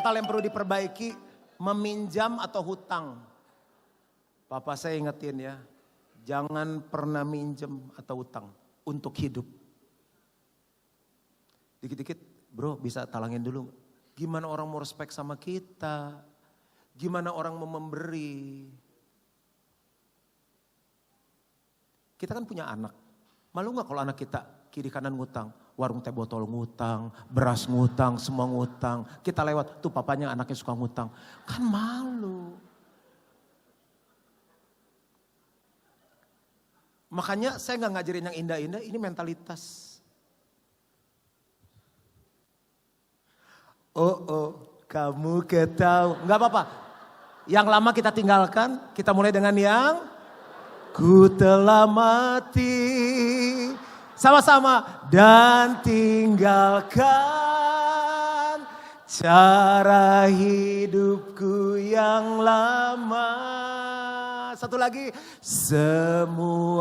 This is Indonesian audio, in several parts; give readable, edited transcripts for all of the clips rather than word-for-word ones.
Mental yang perlu diperbaiki, meminjam atau hutang. Papa saya ingetin ya, jangan pernah minjem atau hutang untuk hidup. Dikit-dikit, bro bisa talangin dulu. Gimana orang mau respect sama kita? Gimana orang mau memberi? Kita kan punya anak. Malu gak kalau anak kita kiri kanan ngutang? Warung teh botol ngutang, beras ngutang, semua ngutang. Kita lewat, tuh papanya anaknya suka ngutang. Kan malu. Makanya saya gak ngajarin yang indah-indah, ini mentalitas. Kamu ketahu. Gak apa-apa. Yang lama kita tinggalkan, kita mulai dengan yang ku telah mati. Sama-sama. Dan tinggalkan cara hidupku yang lama. Satu lagi. Semuanya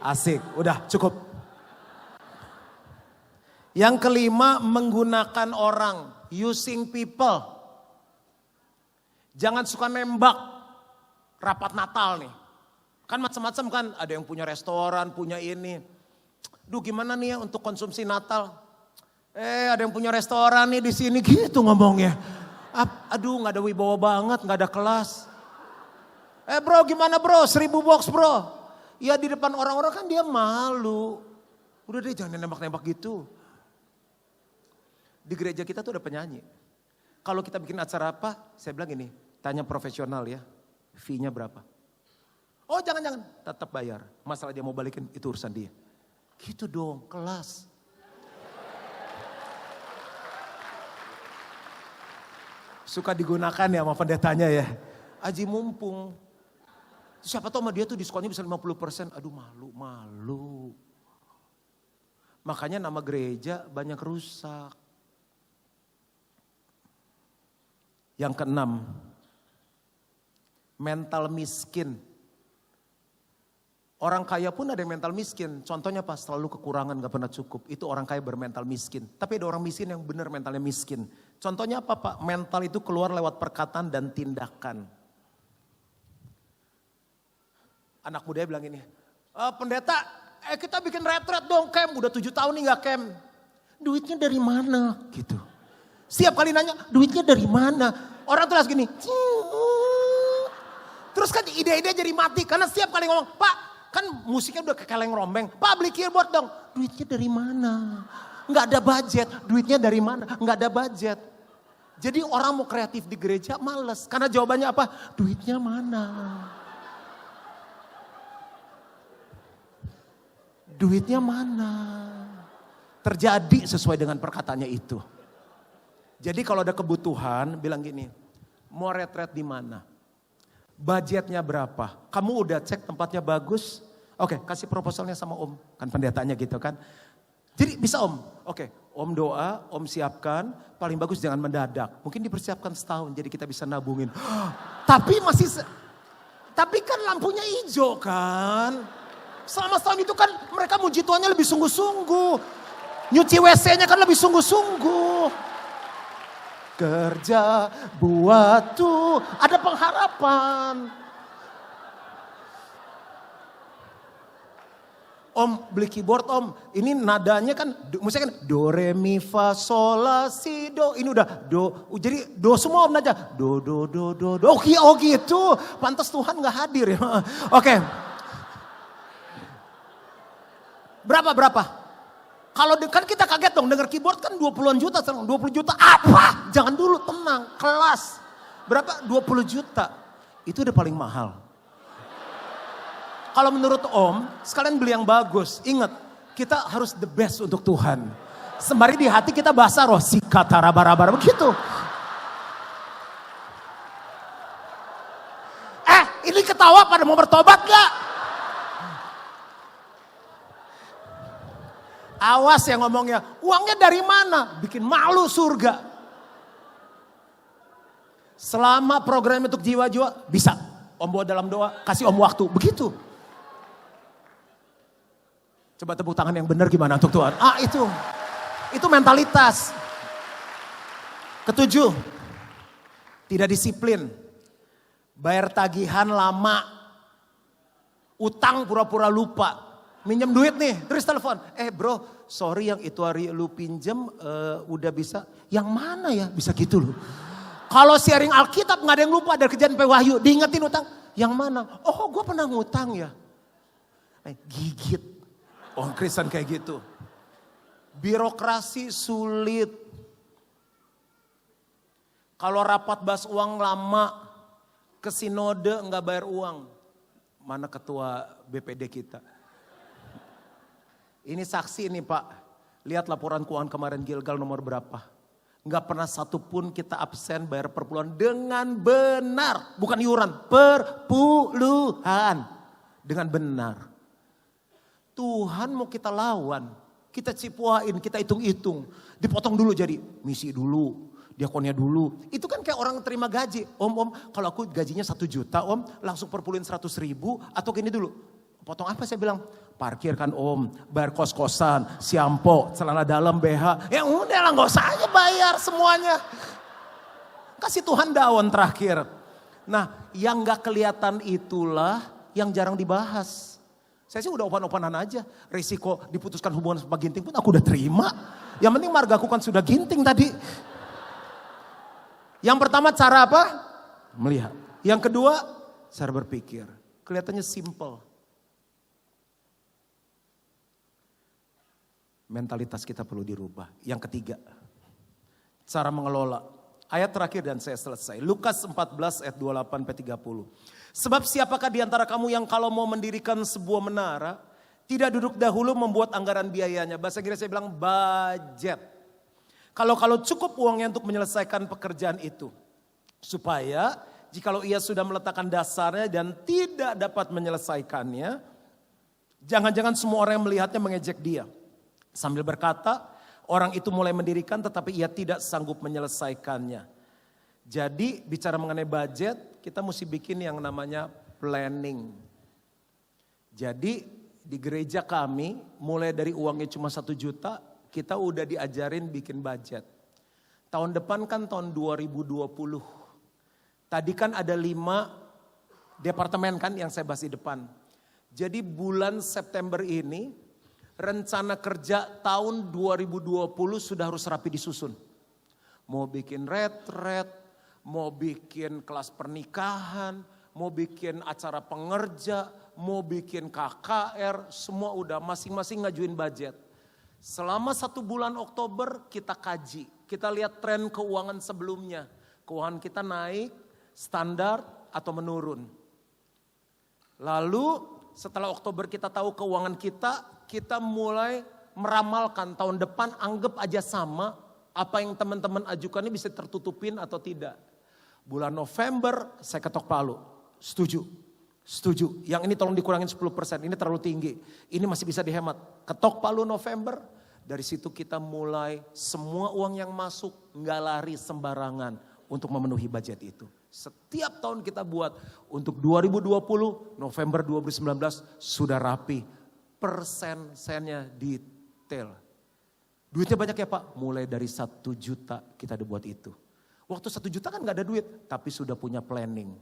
asik. Udah cukup. Yang kelima, menggunakan orang. Using people. Jangan suka nembak rapat Natal nih. Kan macam-macam kan, ada yang punya restoran, punya ini. Duh gimana nih ya untuk konsumsi Natal? Ada yang punya restoran nih di sini gitu ngomongnya. Aduh nggak ada wibawa banget, nggak ada kelas. Bro gimana bro, 1000 box bro. Ya di depan orang-orang kan dia malu. Udah deh jangan nembak-nembak gitu. Di gereja kita tuh ada penyanyi. Kalau kita bikin acara apa, saya bilang ini, tanya profesional ya, fee-nya berapa? Oh jangan-jangan, tetap bayar. Masalah dia mau balikin, itu urusan dia. Gitu dong, kelas. Suka digunakan ya sama pendetanya ya. Aji mumpung. Siapa tahu sama dia tuh diskonnya bisa 50%. Aduh malu. Makanya nama gereja banyak rusak. Yang keenam, mental miskin. Orang kaya pun ada yang mental miskin. Contohnya pas selalu kekurangan gak pernah cukup. Itu orang kaya bermental miskin. Tapi ada orang miskin yang benar mentalnya miskin. Contohnya apa Pak? Mental itu keluar lewat perkataan dan tindakan. Anak mudanya bilang ini, pendeta kita bikin retret dong camp. Udah 7 tahun nih gak camp. Duitnya dari mana? Gitu. Setiap kali nanya, duitnya dari mana? Orang tuh langsung gini. Terus kan ide-ide jadi mati. Karena setiap kali ngomong, Pak kan musiknya udah kekeleng rombeng. Pak beli keyboard dong. Duitnya dari mana? Nggak ada budget. Duitnya dari mana? Nggak ada budget. Jadi orang mau kreatif di gereja males. Karena jawabannya apa? Duitnya mana? Duitnya mana? Terjadi sesuai dengan perkataannya itu. Jadi kalau ada kebutuhan, bilang gini, mau retret di mana? Budgetnya berapa? Kamu udah cek tempatnya bagus? Oke, kasih proposalnya sama Om. Kan pendetanya gitu kan. Jadi bisa Om. Oke, Om doa, Om siapkan. Paling bagus jangan mendadak. Mungkin dipersiapkan setahun, jadi kita bisa nabungin. Tapi kan lampunya hijau kan. Selama setahun itu kan mereka muji Tuhannya lebih sungguh-sungguh. Nyuci WC-nya kan lebih sungguh-sungguh. Kerja buat tuh ada pengharapan. Om beli keyboard Om, ini nadanya kan, misalnya kan do re mi fa sol la si do, ini udah do, jadi do semua Om aja, do. Oh gitu, pantas Tuhan nggak hadir ya. Oke. Berapa? Kalau kan kita kaget dong, denger keyboard kan 20-an juta, 20 juta apa? Jangan dulu, tenang, kelas. Berapa? 20 juta. Itu udah paling mahal. Kalau menurut Om, sekalian beli yang bagus. Ingat, kita harus the best untuk Tuhan. Sembari di hati kita bahasa roh, sikata raba-raba, begitu. Ini ketawa pada mau bertobat gak? Awas yang ngomongnya, uangnya dari mana? Bikin malu surga. Selama program untuk jiwa-jiwa, bisa. Om bawa dalam doa, kasih Om waktu. Begitu. Coba tepuk tangan yang benar gimana untuk Tuhan. Itu mentalitas. Ketujuh, tidak disiplin. Bayar tagihan lama. Utang pura-pura lupa. Minjem duit nih, terus telepon. Bro, sorry yang itu hari lu pinjem udah bisa. Yang mana ya? Bisa gitu loh. Kalau sharing Alkitab gak ada yang lupa dari kejadian Wahyu. Diingetin utang. Yang mana? Oh gue pernah ngutang ya. Gigit. Orang Kristen kayak gitu. Birokrasi sulit. Kalau rapat bahas uang lama. Ke sinode gak bayar uang. Mana ketua BPD kita? Ini saksi nih Pak. Lihat laporan keuangan kemarin Gilgal nomor berapa. Nggak pernah satupun kita absen bayar perpuluhan dengan benar. Bukan iuran, perpuluhan. Dengan benar. Tuhan mau kita lawan. Kita cipuain, kita hitung-hitung. Dipotong dulu jadi misi dulu. Diakonnya dulu. Itu kan kayak orang terima gaji. Om, kalau aku gajinya 1 juta om. Langsung perpuluhin 100.000 atau gini dulu. Potong apa saya bilang? Parkir kan om, bayar kos-kosan, siampo, celana dalam, BH. Ya udah lah gak usah aja bayar semuanya. Kasih Tuhan daun terakhir. Nah yang gak kelihatan itulah yang jarang dibahas. Saya sih udah opan-opanan aja. Risiko diputuskan hubungan sama ginting pun aku udah terima. Yang penting margaku kan sudah ginting tadi. Yang pertama cara apa? Melihat. Yang kedua cara berpikir. Kelihatannya simple. Mentalitas kita perlu dirubah. Yang ketiga, cara mengelola. Ayat terakhir dan saya selesai. Lukas 14 ayat 28-30. Sebab siapakah di antara kamu yang kalau mau mendirikan sebuah menara, tidak duduk dahulu membuat anggaran biayanya. Bahasa Inggris saya bilang budget. Kalau cukup uangnya untuk menyelesaikan pekerjaan itu. Supaya jikalau ia sudah meletakkan dasarnya dan tidak dapat menyelesaikannya, jangan-jangan semua orang yang melihatnya mengejek dia. Sambil berkata, orang itu mulai mendirikan tetapi ia tidak sanggup menyelesaikannya. Jadi bicara mengenai budget, kita mesti bikin yang namanya planning. Jadi di gereja kami mulai dari uangnya cuma 1 juta, kita udah diajarin bikin budget. Tahun depan kan tahun 2020. Tadi kan ada 5 departemen kan yang saya bahas di depan. Jadi bulan September ini rencana kerja tahun 2020 sudah harus rapi disusun. Mau bikin retret, mau bikin kelas pernikahan, mau bikin acara pengerja, mau bikin KKR, semua udah masing-masing ngajuin budget. Selama 1 bulan Oktober kita kaji, kita lihat tren keuangan sebelumnya. Keuangan kita naik, standar atau menurun. Lalu setelah Oktober kita tahu keuangan kita mulai meramalkan tahun depan anggap aja sama apa yang teman-teman ajukan ini bisa tertutupin atau tidak. Bulan November saya ketok palu, setuju. Yang ini tolong dikurangin 10%, ini terlalu tinggi. Ini masih bisa dihemat. Ketok palu November, dari situ kita mulai semua uang yang masuk nggak lari sembarangan untuk memenuhi budget itu. Setiap tahun kita buat untuk 2020, November 2019 sudah rapi. Persen-sennya detail. Duitnya banyak ya Pak? Mulai dari 1 juta kita dibuat itu. Waktu 1 juta kan gak ada duit, tapi sudah punya planning.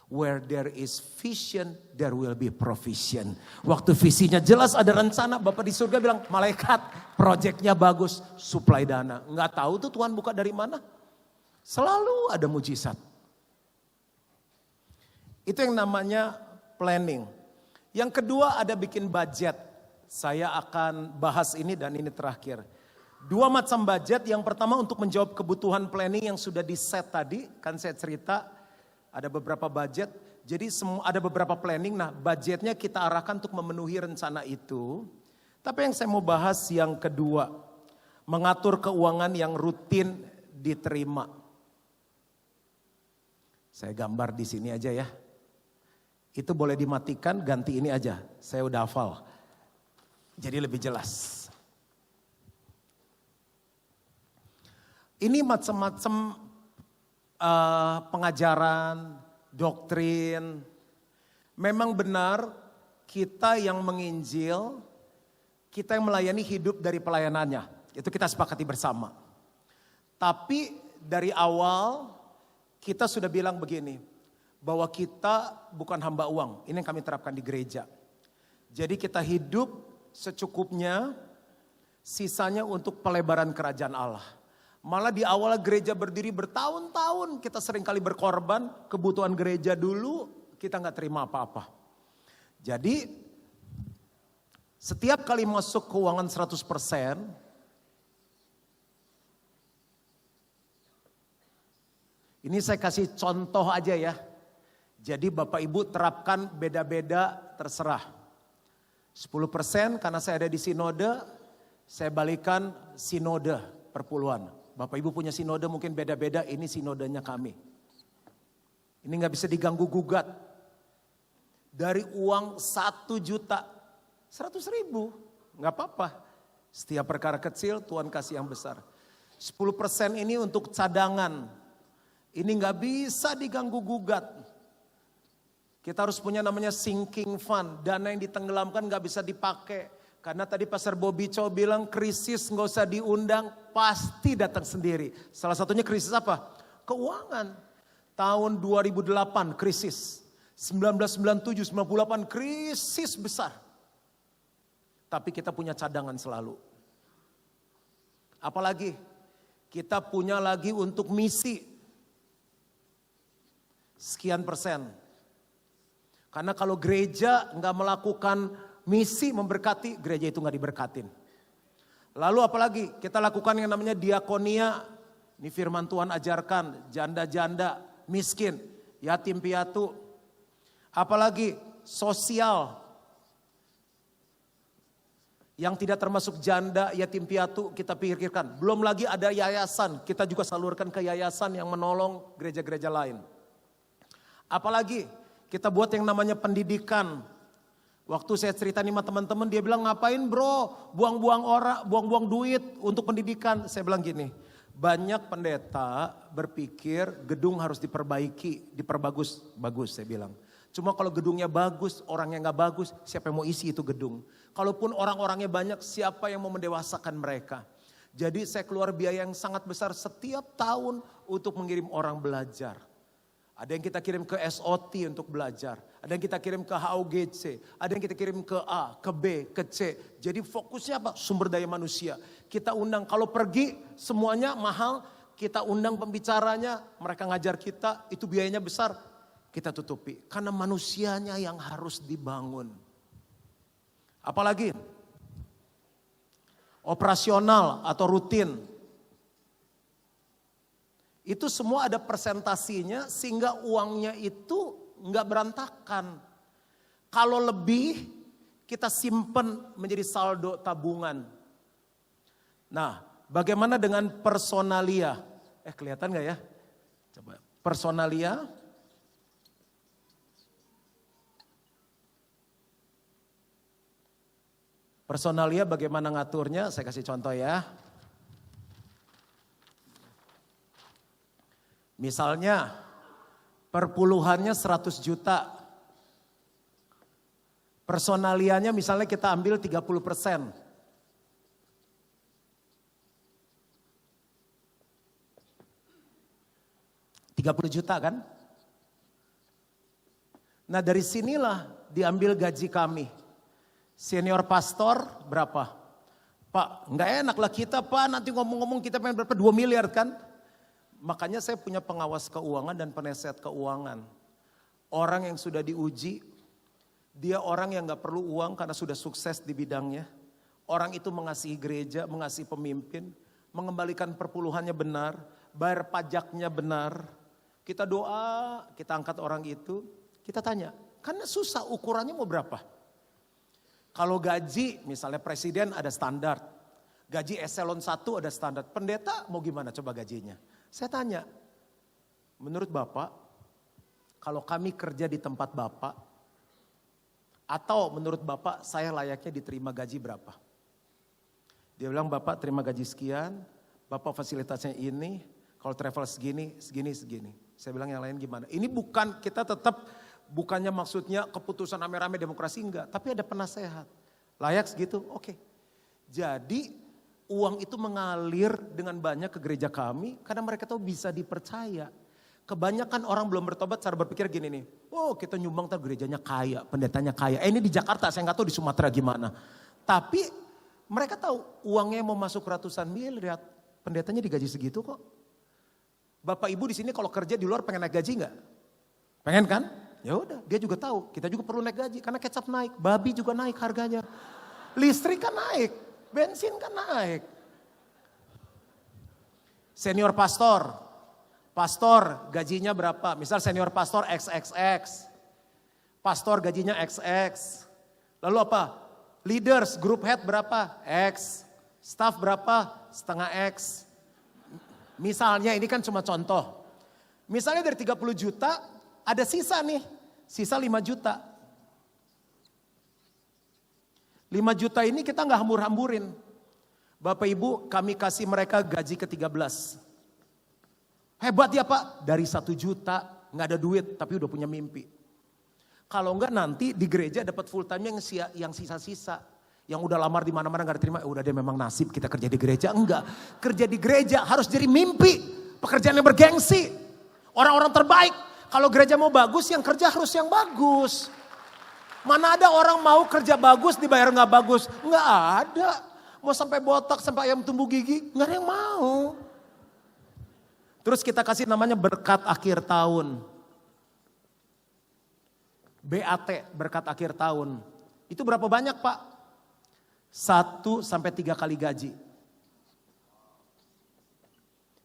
Where there is vision, there will be provision. Waktu visinya jelas ada rencana, Bapak di surga bilang, malaikat proyeknya bagus, supply dana. Gak tahu tuh Tuhan buka dari mana. Selalu ada mujizat. Itu yang namanya planning. Yang kedua ada bikin budget. Saya akan bahas ini dan ini terakhir. 2 macam budget. Yang pertama untuk menjawab kebutuhan planning yang sudah di set tadi. Kan saya cerita ada beberapa budget. Jadi ada beberapa planning. Nah budgetnya kita arahkan untuk memenuhi rencana itu. Tapi yang saya mau bahas yang kedua. Mengatur keuangan yang rutin diterima. Saya gambar di sini aja ya. Itu boleh dimatikan, ganti ini aja. Saya udah hafal. Jadi lebih jelas. Ini macam-macam pengajaran, doktrin. Memang benar kita yang menginjil, kita yang melayani hidup dari pelayanannya. Itu kita sepakati bersama. Tapi dari awal kita sudah bilang begini, bahwa kita bukan hamba uang. Ini yang kami terapkan di gereja. Jadi kita hidup secukupnya, sisanya untuk pelebaran kerajaan Allah. Malah di awal gereja berdiri bertahun-tahun, kita seringkali berkorban, kebutuhan gereja dulu, kita nggak terima apa-apa. Jadi setiap kali masuk keuangan 100%, ini saya kasih contoh aja ya. Jadi Bapak Ibu terapkan beda-beda terserah. 10% karena saya ada di sinode, saya balikan sinode perpuluhan. Bapak Ibu punya sinode mungkin beda-beda, ini sinodenya kami. Ini gak bisa diganggu gugat. Dari uang 1 juta, 100 ribu, gak apa-apa. Setiap perkara kecil Tuhan kasih yang besar. 10% ini untuk cadangan. Ini gak bisa diganggu gugat. Kita harus punya namanya sinking fund. Dana yang ditenggelamkan gak bisa dipakai. Karena tadi Pastor Bobby Chow bilang krisis gak usah diundang, pasti datang sendiri. Salah satunya krisis apa? Keuangan. Tahun 2008 krisis. 1997, 98 krisis besar. Tapi kita punya cadangan selalu. Apalagi kita punya lagi untuk misi. Sekian persen. Karena kalau gereja nggak melakukan misi memberkati, gereja itu nggak diberkatin. Lalu apalagi kita lakukan yang namanya diakonia. Ini firman Tuhan ajarkan, janda-janda, miskin, yatim piatu. Apalagi sosial. Yang tidak termasuk janda, yatim piatu kita pikirkan. Belum lagi ada yayasan, kita juga salurkan ke yayasan yang menolong gereja-gereja lain. Apalagi kita buat yang namanya pendidikan. Waktu saya cerita nih sama teman-teman, dia bilang ngapain bro, buang-buang duit untuk pendidikan. Saya bilang gini, banyak pendeta berpikir gedung harus diperbaiki, diperbagus, bagus saya bilang. Cuma kalau gedungnya bagus, orangnya nggak bagus, siapa yang mau isi itu gedung? Kalaupun orang-orangnya banyak, siapa yang mau mendewasakan mereka? Jadi saya keluar biaya yang sangat besar setiap tahun untuk mengirim orang belajar. Ada yang kita kirim ke SOT untuk belajar. Ada yang kita kirim ke HUGC. Ada yang kita kirim ke A, ke B, ke C. Jadi fokusnya apa? Sumber daya manusia. Kita undang, kalau pergi semuanya mahal. Kita undang pembicaranya, mereka ngajar kita, itu biayanya besar. Kita tutupi. Karena manusianya yang harus dibangun. Apalagi? Operasional atau rutin. Itu semua ada persentasinya sehingga uangnya itu nggak berantakan. Kalau lebih kita simpen menjadi saldo tabungan. Nah, bagaimana dengan personalia? Kelihatan nggak ya? Coba personalia. Personalia bagaimana ngaturnya? Saya kasih contoh ya. Misalnya perpuluhannya 100 juta. Personalianya misalnya kita ambil 30%. $30 juta kan? Nah dari sinilah diambil gaji kami. Senior pastor berapa? Pak nggak enak lah kita pak nanti ngomong-ngomong kita pengen berapa 2 miliar kan? Makanya saya punya pengawas keuangan dan penasehat keuangan. Orang yang sudah diuji, dia orang yang gak perlu uang karena sudah sukses di bidangnya. Orang itu mengasihi gereja, mengasihi pemimpin, mengembalikan perpuluhannya benar, bayar pajaknya benar. Kita doa, kita angkat orang itu, kita tanya, karena susah ukurannya mau berapa? Kalau gaji, misalnya presiden ada standar, gaji eselon 1 ada standar, pendeta mau gimana coba gajinya? Saya tanya, menurut Bapak, kalau kami kerja di tempat Bapak, atau menurut Bapak saya layaknya diterima gaji berapa? Dia bilang Bapak terima gaji sekian, Bapak fasilitasnya ini, kalau travel segini. Saya bilang yang lain gimana? Ini bukan, kita tetap bukannya maksudnya keputusan rame-rame demokrasi enggak, tapi ada penasehat. Layak segitu, oke. Jadi Uang itu mengalir dengan banyak ke gereja kami karena mereka tahu bisa dipercaya. Kebanyakan orang belum bertobat cara berpikir gini nih. Oh kita nyumbang ntar gerejanya kaya, pendetanya kaya. Ini di Jakarta, saya nggak tahu di Sumatera gimana. Tapi mereka tahu uangnya mau masuk ratusan miliar, pendetanya digaji segitu kok. Bapak ibu di sini kalau kerja di luar pengen naik gaji nggak? Pengen kan? Ya udah, dia juga tahu. Kita juga perlu naik gaji karena kecap naik, babi juga naik harganya. Listrik kan naik, bensin kan naik. Senior pastor. Pastor gajinya berapa? Misal senior pastor XXX. Pastor gajinya XX. Lalu apa? Leaders, group head berapa? X. Staff berapa? Setengah X. Misalnya ini kan cuma contoh. Misalnya dari 30 juta ada sisa nih. Sisa 5 juta. 5 juta ini kita gak hambur-hamburin. Bapak Ibu kami kasih mereka gaji ke-13. Hebat ya Pak, dari 1 juta gak ada duit tapi udah punya mimpi. Kalau enggak nanti di gereja dapat full time yang sisa-sisa. Yang udah lamar di mana-mana gak diterima, udah dia memang nasib kita kerja di gereja. Enggak, kerja di gereja harus jadi mimpi. Pekerjaan yang bergengsi. Orang-orang terbaik. Kalau gereja mau bagus, yang kerja harus yang bagus. Mana ada orang mau kerja bagus dibayar gak bagus? Enggak ada. Mau sampai botak, sampai ayam tumbuh gigi, gak ada yang mau. Terus kita kasih namanya berkat akhir tahun. BAT, berkat akhir tahun. Itu berapa banyak Pak? 1 sampai 3 kali gaji.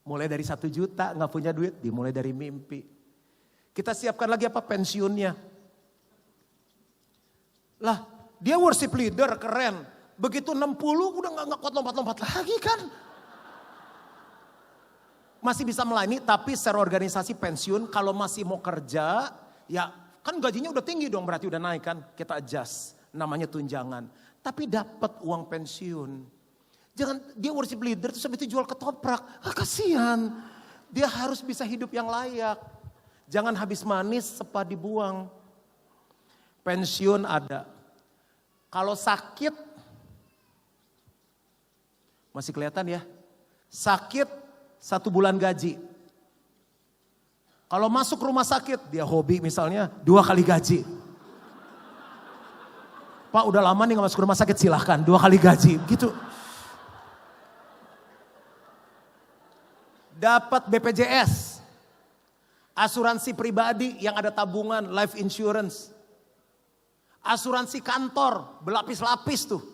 Mulai dari 1 juta, gak punya duit, dimulai dari mimpi. Kita siapkan lagi apa? Pensiunnya. Lah, dia worship leader, keren. Begitu 60 udah gak kuat lompat-lompat lagi kan. Masih bisa melayani tapi secara organisasi pensiun kalau masih mau kerja ya kan gajinya udah tinggi dong berarti udah naik kan. Kita adjust namanya tunjangan. Tapi dapat uang pensiun. Jangan dia worship leader terus habis itu jual ketoprak. Kasihan. Dia harus bisa hidup yang layak. Jangan habis manis sepah dibuang. Pensiun ada. Kalau sakit masih kelihatan ya. Sakit 1 bulan gaji. Kalau masuk rumah sakit, dia hobi misalnya 2 kali gaji. Pak udah lama nih gak masuk rumah sakit silahkan 2 kali gaji. Gitu. Dapat BPJS. Asuransi pribadi yang ada tabungan, life insurance. Asuransi kantor, berlapis-lapis tuh.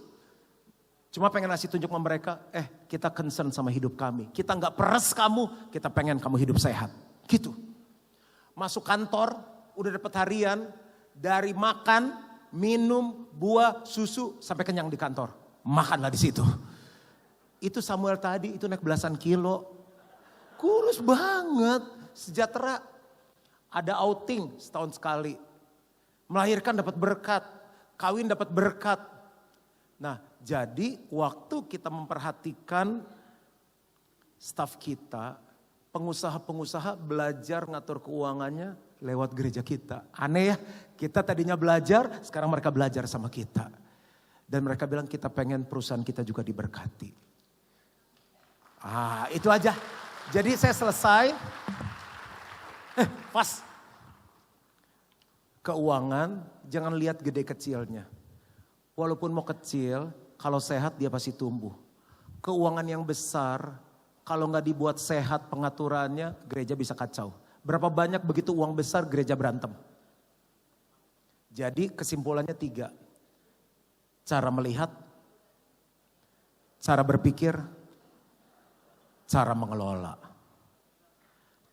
Cuma pengen ngasih tunjuk sama mereka, kita concern sama hidup kami. Kita gak peres kamu, kita pengen kamu hidup sehat. Gitu. Masuk kantor, udah dapat harian, dari makan, minum, buah, susu, sampai kenyang di kantor. Makanlah di situ. Itu Samuel tadi, itu naik belasan kilo. Kurus banget, sejahtera. Ada outing setahun sekali. Melahirkan dapat berkat, kawin dapat berkat. Nah, jadi waktu kita memperhatikan staf kita, pengusaha-pengusaha belajar ngatur keuangannya lewat gereja kita. Aneh ya, kita tadinya belajar, sekarang mereka belajar sama kita. Dan mereka bilang kita pengen perusahaan kita juga diberkati. Itu aja. Jadi saya selesai. Pas. Keuangan jangan lihat gede kecilnya. Walaupun mau kecil, kalau sehat dia pasti tumbuh. Keuangan yang besar, kalau nggak dibuat sehat pengaturannya, gereja bisa kacau. Berapa banyak begitu uang besar gereja berantem. Jadi kesimpulannya 3. Cara melihat, cara berpikir, cara mengelola.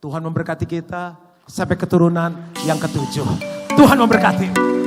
Tuhan memberkati kita sampai keturunan yang ke-7. Tuhan memberkati.